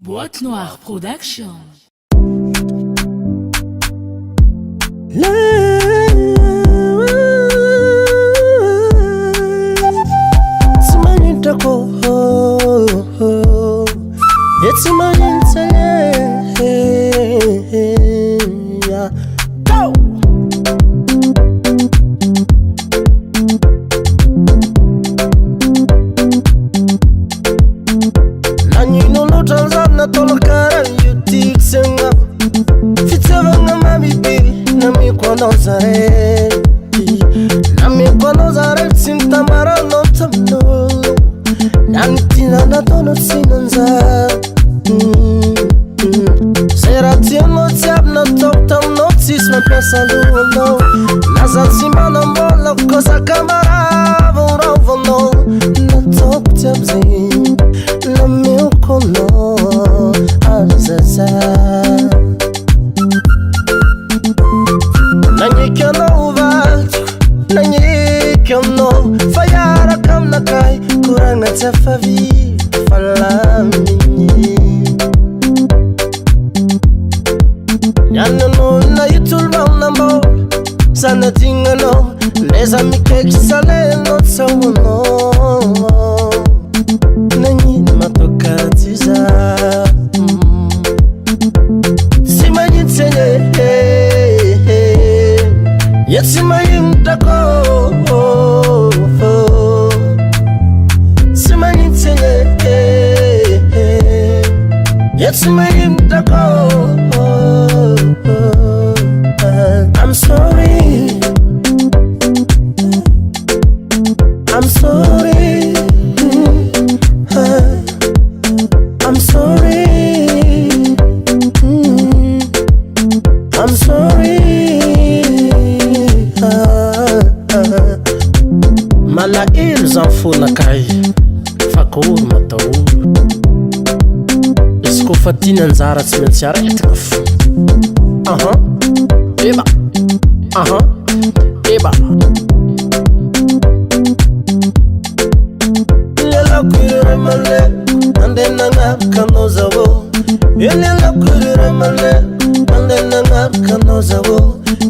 Boîte Noire Production. Tsy Magnino Tsy Magnino go! Nagnino loatra zany natao karaha io tiako segna fitiavagna mamibily nameko anao zarety nameko anao zarety tsy nitamaranao tamin'olo nagnitina nataonao tsy nanjary zay raha tianao tsy aby nataoko taminao tsisy mampiasa lohanao naza tsy manambola kosaka maravorovanao nataoko tsy aby zay nameko anao azaza nagniky anao valtiko nagniky anao fa iaraka aminakay koragna tsy afavy falamigny niananao nahitolo magnambola sanadinanao leza mikaiky salenao tsahoanao nagnino matokara ty za Tsy Magnino segny ya Tsy Magnino dako Tsy Magnino segny ya Tsy Magnino dako I'm sorry I'm sorry I'm sorry I'm sorry Malahelo zany fonakay fa kory mataolo izy kofa tia anjara tsy maintsy aretika fo eba eba lelako irery male andeha nagnaraka anao zao lelako irery male andeha nagnaraka anao zao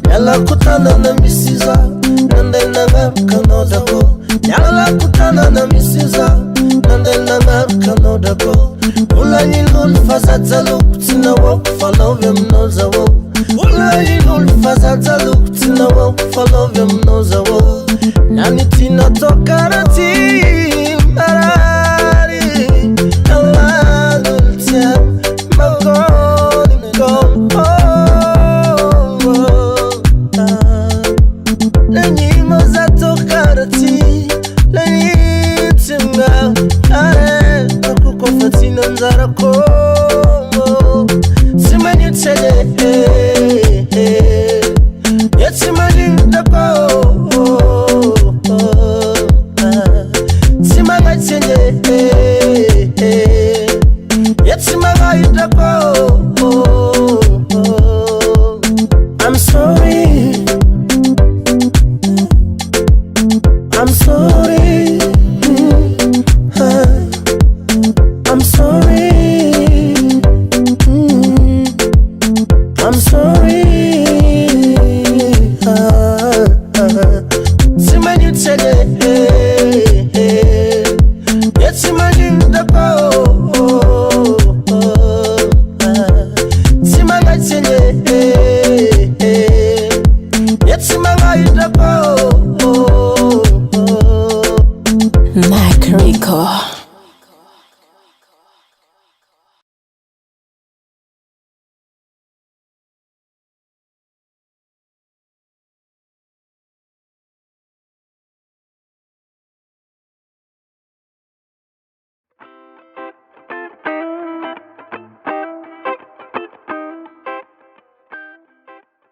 mialako tanana misy za nandeha nagnaraka anao dako mialako tanana misy za nandeha nagnaraka anao dako volanin'olo fa zajaloko tsy nahoako fanaovy aminao zao volanin'olo fa zajaloko tsy nahoako fanaovy aminao zao nanitina atao karaha ty marary aman'olo tiako magonigony nagnino zatao karaha ty lanitsigna aretako kofa tsy nanjarako Tsy Magnino segny ya Tsy Magnino dako Tsy Magnino segny ya Tsy Magnino dako I'm sorry I'm sorry I'm sorry I'm sorry Tsy Magnino segny